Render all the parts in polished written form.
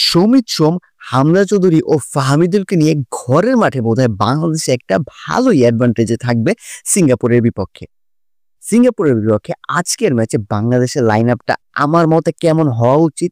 সমিত সোম, হামজা চৌধুরী ও ফাহামিদুলকে নিয়ে ঘরের মাঠে বোধহয় বাংলাদেশে একটা ভালোই অ্যাডভান্টেজে থাকবে সিঙ্গাপুরের বিপক্ষে। সিঙ্গাপুরের বিপক্ষে আজকের ম্যাচে বাংলাদেশের লাইন আপটা আমার মতে কেমন হওয়া উচিত,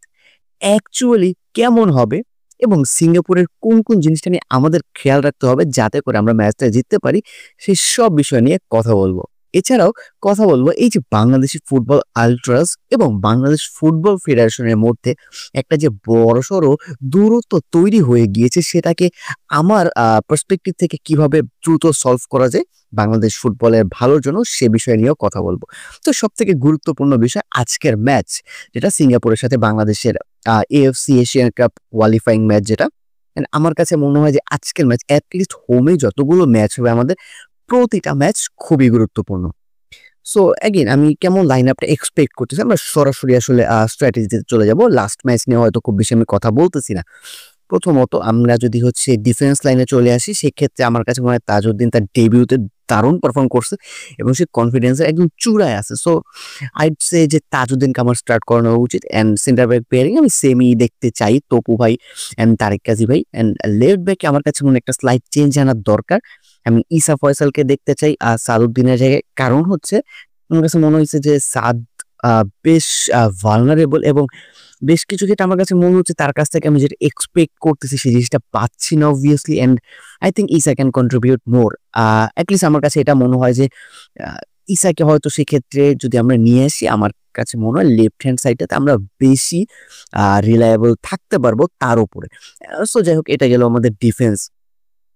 অ্যাকচুয়ালি কেমন হবে, এবং সিঙ্গাপুরের কোন কোন জিনিসটা নিয়ে আমাদের খেয়াল রাখতে হবে যাতে করে আমরা ম্যাচটা জিততে পারি, সেই সব বিষয় নিয়ে কথা বলবো। এছাড়াও কথা বলবো এই যে বাংলাদেশি ফুটবল আল্ট্রাস এবং বাংলাদেশ ফুটবল ফেডারেশনের মধ্যে একটা যে বড়সড় দূরত্ব তৈরি হয়ে গিয়েছে, সেটাকে আমার পার্সপেক্টিভ থেকে কিভাবে দ্রুত সলভ করা যায় বাংলাদেশ ফুটবলের ভালোর জন্য, সে বিষয় নিয়েও কথা বলবো। তো সব থেকে গুরুত্বপূর্ণ বিষয় আজকের ম্যাচ, যেটা সিঙ্গাপুরের সাথে বাংলাদেশের AFC Asian cup qualifying match, যেটা And আমার কাছে মনে হয় যে আজকের ম্যাচ অ্যাটলিস্ট হোমে যতগুলো ম্যাচ হবে আমাদের প্রতিটা ম্যাচ খুবই গুরুত্বপূর্ণ। সো অ্যাগেন আমি কেমন লাইন আপটা এক্সপেক্ট করতেছি, আমরা সরাসরি আসলে স্ট্র্যাটেজিতে চলে যাব। লাস্ট ম্যাচ নিয়ে হয়তো খুব বেশি আমি কথা বলতেছি না। প্রথমত আমরা যদি হচ্ছে ডিফেন্স লাইনে চলে আসি, সেক্ষেত্রে আমার কাছে মনে হয় তাজউদ্দিন তার ডেবিউতে দারুণ পারফর্ম করছে এবং সে কনফিডেন্সের একদম চূড়ায় আছে। সো আইড সে যে তাজউদ্দিনকে আমার স্টার্ট করানো উচিত। অ্যান্ড সেন্টার ব্যাক পেয়ারিং আমি সেমই দেখতে চাই, তপু ভাই অ্যান্ড তারেক কাজী ভাই। অ্যান্ড লেফট ব্যাকে আমার কাছে মনে হয় একটা স্লাইড চেঞ্জ আনার দরকার। আমি ইসা ফয়সালকে দেখতে চাই আর সাদউদ্দিনের জায়গায়। কারণ হচ্ছে আমার কাছে মনে হয়েছে যে সাদ বেশ ভালনারেবল এবং বেশ কিছু ক্ষেত্রে আমার কাছে মনে হচ্ছে তার কাছ থেকে আমি যেটা এক্সপেক্ট করতেছি সেই জিনিসটা পাচ্ছি না obviously. And I think Isa can contribute more. At least আমার কাছে এটা মনে হয় যে ইসাকে হয়তো সেক্ষেত্রে যদি আমরা নিয়ে আসি, আমার কাছে মনে হয় লেফট হ্যান্ড সাইডটাতে আমরা বেশি রিলায়েবল থাকতে পারবো তার উপরে। সো যাই হোক, এটা গেল আমাদের ডিফেন্স।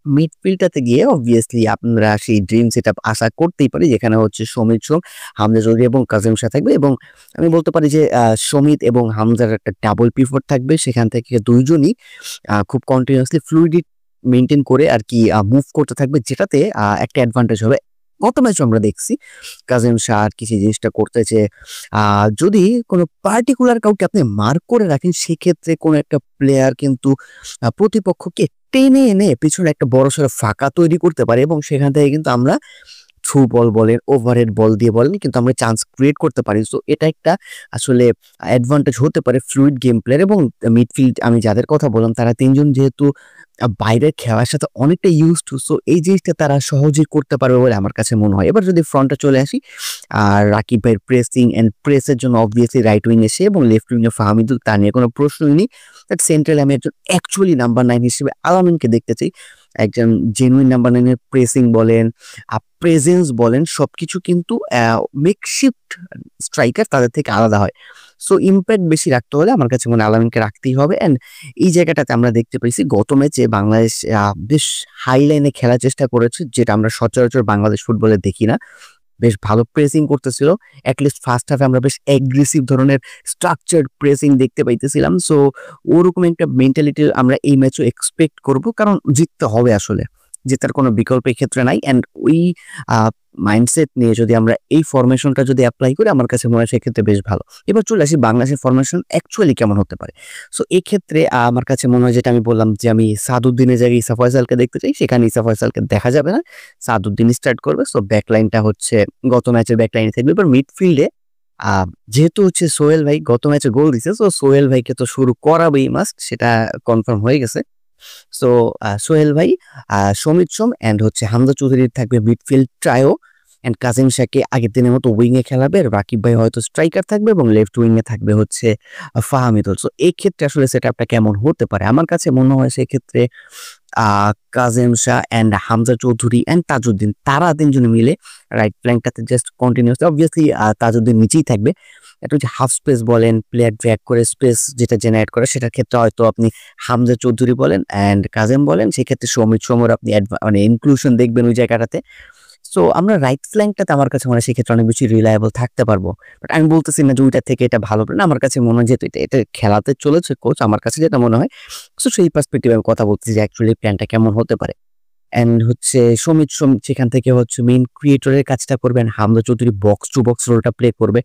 মিডফিল্ডটাতে গিয়ে অবভিয়াসলি আপনারা সেই ড্রিম সেটআপ আশা করতেই পারি, যেখানে হচ্ছে সমিত সোম, হামজা চৌধুরী এবং কাজিম শাহ থাকবে। এবং আমি বলতে পারি যে সমিত এবং হামজার একটা ডাবল পিভট থাকবে, সেখান থেকে দুইজনই খুব কন্টিনিউয়াসলি ফ্লুইডিটি মেনটেন করে আর কি মুভ করতে থাকবে, যেটাতে একটা অ্যাডভান্টেজ হবে। গত ম্যাচও আমরা দেখছি কাজিম শাহ আর কি সেই জিনিসটা করতেছে। যদি কোনো পার্টিকুলার কাউকে আপনি মার্ক করে রাখেন, সেক্ষেত্রে কোনো একটা প্লেয়ার কিন্তু প্রতিপক্ষকে টেনে এনে পিছনে একটা বড়সড় ফাঁকা তৈরি করতে পারে এবং সেখান থেকে কিন্তু আমরা থ্রু বল বলেন, ওভারহেড বল দিয়ে বলেন, কিন্তু আমরা চান্স ক্রিয়েট করতে পারি। সো এটা একটা আসলে অ্যাডভান্টেজ হতে পারে ফ্লুইড গেম প্লেয়ার। এবং মিডফিল্ড আমি যাদের কথা বললাম তারা তিনজন যেহেতু বাইরের খেলার সাথে অনেকটা ইউজ টু, সো এই জিনিসটা তারা সহজেই করতে পারবে বলে আমার কাছে মনে হয়। এবার যদি ফ্রন্টে চলে আসি, আর রাকিব ভাইয়ের প্রেসিং অ্যান্ড প্রেসের জন্য অবভিয়াসলি রাইট উইং এসে এবং লেফট উইংয়ে ফাহামিদুল, তা নিয়ে কোনো প্রশ্নই নেই। বাট সেন্ট্রাল আমি একজন অ্যাকচুয়ালি নাম্বার 9 হিসেবে আলামিনকে দেখতে চাই। একজন জেনুইন নাম্বার 9 এর প্রেসিং বলেন, প্রেজেন্স বলেন, সবকিছু কিন্তু মেকশিফট স্ট্রাইকার তাদের থেকে আলাদা হয়। সো ইম্প্যাক্ট বেশি রাখতে হলে আমার কাছে মনে হয় আলামিনকে রাখতেই হবে। অ্যান্ড এই জায়গাটাতে আমরা দেখতে পেয়েছি গত ম্যাচে বাংলাদেশ বেশ হাই লাইনে খেলার চেষ্টা করেছে, যেটা আমরা সচরাচর বাংলাদেশ ফুটবলে দেখি না। বেশ ভালো প্রেসিং করতেছিল, অ্যাটলিস্ট ফার্স্ট হাফে আমরা বেশ অ্যাগ্রেসিভ ধরনের স্ট্রাকচার্ড প্রেসিং দেখতে পাইতেছিলাম। সো ওরকম একটা মেন্টালিটি আমরা এই ম্যাচও এক্সপেক্ট করব, কারণ জিততে হবে আসলে, জেতার কোনো বিকল্প ক্ষেত্রে নাই। অ্যান্ড ওই মাইন্ডসেট নিয়ে যদি আমরা এই ফরমেশনটা যদি অ্যাপ্লাই করি, আমার কাছে মনে হয় সেক্ষেত্রে বেশ ভালো। এবার চলে আসি বাংলাদেশের ফরমেশন অ্যাকচুয়ালি কেমন হতে পারে। সো এক্ষেত্রে আমার কাছে মনে হয়, যেটা আমি বললাম যে আমি সাদউদ্দিনের জায়গায় ইসা ফয়সালকে দেখতে চাই, সেখানে ইসা ফয়সালকে দেখা যাবে না, সাদউদ্দিন স্টার্ট করবে। সো ব্যাকলাইনটা হচ্ছে গত ম্যাচের ব্যাকলাইনে থাকবে। এবার মিডফিল্ডে যেহেতু হচ্ছে সোহেল ভাই গত ম্যাচে গোল দিছে, সো সোহেল ভাইকে তো শুরু করাবেই মাস্ট, সেটা কনফার্ম হয়ে গেছে। সো সোহেল ভাই, সমিত সোম অ্যান্ড হচ্ছে হামজা চৌধুরীর থাকবে মিডফিল্ড ট্রায়ো। অ্যান্ড কাজিম শাহকে আগের দিনের মতো উইংয়ে খেলাবে, রাকিব ভাই হয়তো স্ট্রাইকার থাকবে এবং লেফট উইংয়ে থাকবে হচ্ছে ফাহামিদুল। সো এই ক্ষেত্রে আসলে সেটআপটা কেমন হতে পারে, আমার কাছে মনে হয় সেক্ষেত্রে কাজিম শাহ অ্যান্ড হামজা চৌধুরী অ্যান্ড তাজউদ্দিন, তারা তিনজন মিলে রাইট ফ্ল্যাঙ্কটাতে জাস্ট কন্টিনিউসলি অবভিয়াসলি তাজউদ্দিন নিচেই থাকবে। এটা হচ্ছে হাফ স্পেস বলেন, প্লেয়ার ড্র্যাগ করে স্পেস যেটা জেনারেট করে, সেটার ক্ষেত্রে হয়তো আপনি হামজা চৌধুরী বলেন অ্যান্ড কাজেম বলেন, সেক্ষেত্রে সমিত সোমর আপনি মানে ইনক্লুশন দেখবেন ওই জায়গাটাতে। সো আমরা রাইট ফ্ল্যাঙ্কটাতে আমার কাছে মনে হয় সেক্ষেত্রে অনেক বেশি রিলায়েবল থাকতে পারবো। বাট আমি বলতেছি না যে ওইটা থেকে এটা ভালো না, আমার কাছে মনে হয় যেহেতু এটা খেলাতে চলেছে কোচ, আমার কাছে যেটা মনে হয়, সো সেই পার্সপেক্টিভে আমি কথা বলতেছি যে অ্যাকচুয়ালি প্ল্যানটা কেমন হতে পারে। অ্যান্ড হচ্ছে সমিত সোম সেখান থেকে হচ্ছে মেইন ক্রিয়েটরের কাজটা করবেন, Hamza Chowdhury box to box রোলটা প্লে করবে,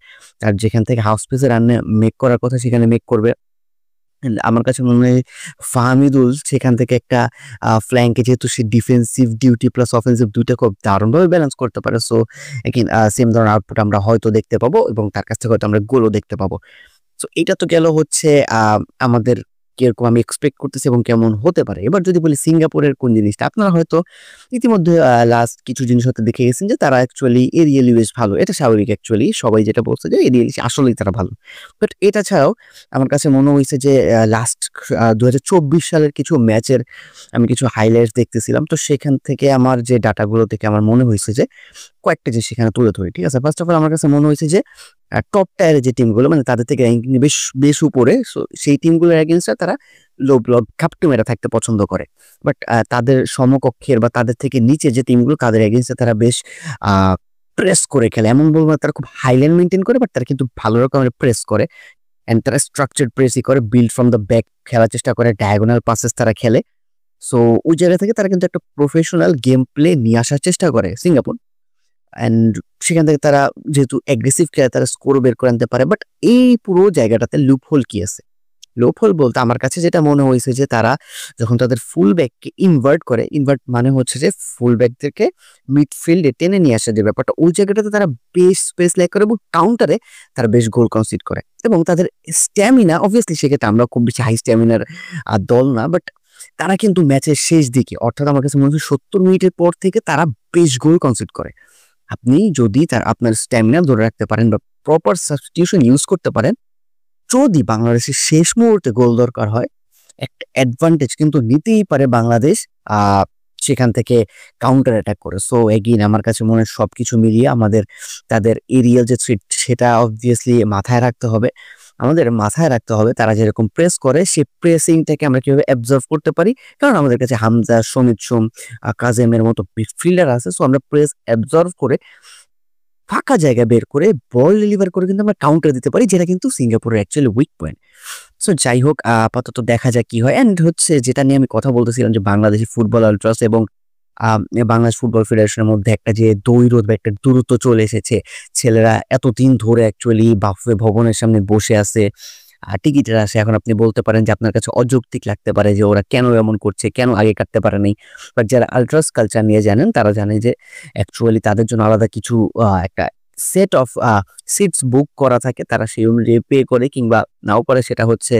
আর যেখান থেকে হাউস স্পেসে রান মেক করার কথা সেখানে মেক করবে। And আমার কাছে মনে হয় ফাহামিদুল সেখান থেকে একটা ফ্ল্যাঙ্কে, যেহেতু সে ডিফেন্সিভ ডিউটি প্লাস অফেন্সিভ দুইটা খুব দারুণভাবে ব্যালেন্স করতে পারে, সো এগেইন সেম ধরনের আউটপুট আমরা হয়তো দেখতে পাবো এবং তার কাছ থেকে হয়তো আমরা গোলও দেখতে পাবো। সো এটা তো গেল হচ্ছে আমাদের কিরকম আমি এক্সপেক্ট করতেছি এবং কেমন হতে পারে। এবার যদি বলি সিঙ্গাপুরের কোন জিনিসটা, আপনারা হয়তো ইতিমধ্যে লাস্ট কিছু জিনিস হয়তো দেখে গেছেন যে তারা অ্যাকচুয়ালি এরিয়ালি বেশ ভালো। এটা স্বাভাবিক অ্যাকচুয়ালি। সবাই যেটা বলছে যে এরিয়ালি আসলেই তারা ভালো। বাট এটা ছাড়াও আমার কাছে মনে হইছে যে লাস্ট ২০২৪ সালের কিছু ম্যাচের আমি কিছু হাইলাইটস দেখতেছিলাম। তো সেখান থেকে আমার যে ডাটাগুলো থেকে আমার মনে হইছে যে কয়েকটা জিনিস সেখানে তুলে ধরি। ঠিক আছে? ফার্স্ট অফ অল আমার কাছে মনে হয়েছে যে টপ টায়ারের যে টিমগুলো মানে তাদের থেকে র‍্যাঙ্কিং বেশ উপরে। সো সেই টিমগুলোর এগেইনস্টে তারা লো ব্লক ঘাপটি মেরে থাকতে পছন্দ করে। বাট তাদের সমকক্ষের বা তাদের থেকে নিচে যে টিমগুলো তাদের এগেইনস্টে তারা বেশ আ প্রেস করে খেলে। এমন বলব না তারা খুব হাই লাইন মেইনটেইন করে, বাট তারা কিন্তু ভালো রকমের প্রেস করে। অ্যান্ড তারা স্ট্রাকচারড প্রেসই করে, বিল্ড ফ্রম দ্য ব্যাক খেলার চেষ্টা করে, ডায়াগোনাল পাসেস তারা খেলে। সো ওই জায়গা থেকে তারা কিন্তু একটা প্রফেশনাল গেম প্লে নিয়ে আসার চেষ্টা করে সিঙ্গাপুর। অ্যান্ড সেখান থেকে তারা যেহেতু অ্যাগ্রেসিভ খেলে তারা স্কোর বের করে আনতে পারে। বাট এই পুরো জায়গাটাতে লুপহোল কি আছে? লুপহোল বলতে আমার কাছে যেটা মনে হয়েছে যে তারা যখন তাদের ফুল ব্যাককে ইনভার্ট করে, ইনভার্ট মানে হচ্ছে যে ফুল ব্যাকদেরকে মিডফিল্ডে টেনে নিয়ে আসা যে ব্যাপারটা, ওই জায়গাটাতে তারা বেশ স্পেস ল্যাক করে এবং কাউন্টারে তারা বেশ গোল কনসিড করে। এবং তাদের স্ট্যামিনা অবভিয়াসলি সেক্ষেত্রে আমরা খুব বেশি হাই স্ট্যামিনার দল না, বাট তারা কিন্তু ম্যাচের শেষ দিকে অর্থাৎ আমার কাছে মনে হচ্ছে ৭০ মিনিটের পর থেকে তারা বেশ গোল কনসিড করে। আপনি যদি আপনার স্ট্যামিনা ধরে রাখতে পারেন বা প্রপার সাবস্টিটিউশন ইউজ করতে পারেন, যদি বাংলাদেশের শেষ মুহূর্তে গোল দরকার হয়, একটা অ্যাডভান্টেজ কিন্তু নিতেই পারে বাংলাদেশ আ সেখান থেকে কাউন্টার অ্যাটাক করে। সো এগেইন আমার কাছে মনে হয় সবকিছু মিলিয়ে আমাদের তাদের এরিয়াল যে থ্রেট সেটা অবভিয়াসলি মাথায় রাখতে হবে। আমাদের মাথায় রাখতে হবে তারা যেরকম প্রেস করে সেই প্রেসিংটাকে আমরা কিভাবে অ্যাবজর্ব করতে পারি। কারণ আমাদের কাছে হামজা, সমিত সোম, কাজেমের মতো মিডফিল্ডার আছে। সো আমরা প্রেস অ্যাবজর্ব করে ফাঁকা জায়গা বের করে বল ডেলিভার করে কিন্তু আমরা কাউন্টার দিতে পারি, যেটা কিন্তু সিঙ্গাপুরের অ্যাকচুয়ালি উইক পয়েন্ট। সো যাই হোক আপাতত দেখা যাক কি হয়। অ্যান্ড হচ্ছে যেটা নিয়ে আমি কথা বলতেছিলাম যে বাংলাদেশি ফুটবল আল্ট্রাস এবং বাংলাদেশ ফুটবল ফেডারেশনের মধ্যে একটা যে দ্বৈরথ বা একটা দূরত্ব চলে এসেছে। ছেলেরা এতদিন ধরে অ্যাকচুয়ালি বাফুফে ভবনের সামনে বসে আছে। টিকিটের আসে। এখন আপনি বলতে পারেন যে আপনার কাছে অযৌক্তিক লাগতে পারে যে ওরা কেন এমন করছে, কেন আগে কাটতে পারে নাই। বাট যারা আল্ট্রাস কালচার নিয়ে জানেন তারা জানে যে অ্যাকচুয়ালি তাদের জন্য আলাদা কিছু একটা সেট অফ সিটস বুক করা থাকে। তারা সেই অনুযায়ী পে করে কিংবা নাও করে, সেটা হচ্ছে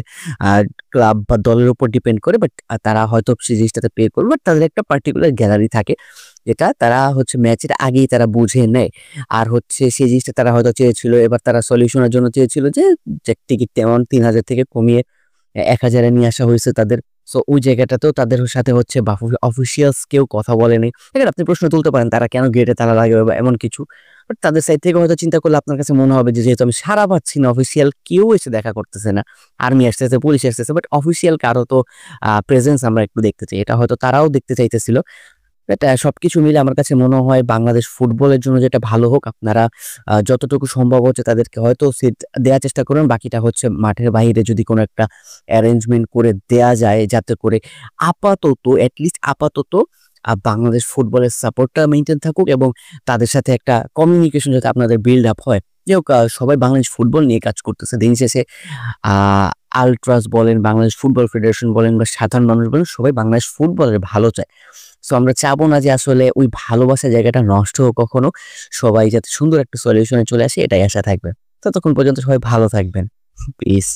আ ক্লাব বা দলের উপর ডিপেন্ড করে। বাট তারা হয়তো সেই জিনিসটাতে পে করবে। বাট তাদের একটা পার্টিকুলার গ্যালারি থাকে, যেটা তারা হচ্ছে ম্যাচের আগেই তারা বুঝে নেয়। আর হচ্ছে সেই জিনিসটা তারা হয়তো চেয়েছিল, এবার তারা সলিউশনের জন্য চেয়েছিল যে টিকিট তেমন ৩,০০০ থেকে কমিয়ে ১,০০০ এ নিয়ে আসা হয়েছে তাদের। সো ওই জায়গাটাতেও তাদের সাথে হচ্ছে বাফুফে অফিসিয়ালস কেউ কথা বলেনি। এখানে আপনি প্রশ্ন তুলতে পারেন তারা কেন গেটে তালা লাগাবে বা এমন কিছু। বাট তাদের সাইড থেকে হয়তো চিন্তা করলে আপনার কাছে মনে হবে যে যেহেতু আমি সাড়া পাচ্ছি না, অফিসিয়াল কেউ এসে দেখা করতেছে না। আর্মি আসতেছে, পুলিশ আসতেছে, বাট অফিসিয়াল কারো তো প্রেজেন্স আমরা একটু দেখতে চাই। এটা হয়তো তারাও দেখতে চাইতেছিল। এটা সবকিছু মিলে আমার কাছে মনে হয় বাংলাদেশ ফুটবলের জন্য যেটা ভালো হোক, আপনারা যতটুকু সম্ভব হচ্ছে তাদেরকে হয়তো সিট দেওয়ার চেষ্টা করুন। বাকিটা হচ্ছে মাঠের বাইরে যদি কোনো একটা অ্যারেঞ্জমেন্ট করে দেয়া যায়, যাতে করে আপাতত এটলিস্ট আপাতত বাংলাদেশ ফুটবলের সাপোর্টটা মেইনটেইন থাকুক এবং তাদের সাথে একটা কমিউনিকেশন যাতে আপনাদের বিল্ড আপ হয়। যাই হোক সবাই বাংলাদেশ ফুটবল নিয়ে কাজ করতেছে। দিন শেষে আ আল্ট্রাস বলেন, বাংলাদেশ ফুটবল ফেডারেশন বলেন বা সাধারণ মানুষ বলেন, সবাই বাংলাদেশ ফুটবলের ভালো চায়। সো আমরা চাবো না যে আসলে ওই ভালোবাসার জায়গাটা নষ্ট হোক কখনো। সবাই যাতে সুন্দর একটা সলিউশনে চলে আসে, এটাই আশা থাকবে। ততক্ষণ পর্যন্ত সবাই ভালো থাকবেন। পিস।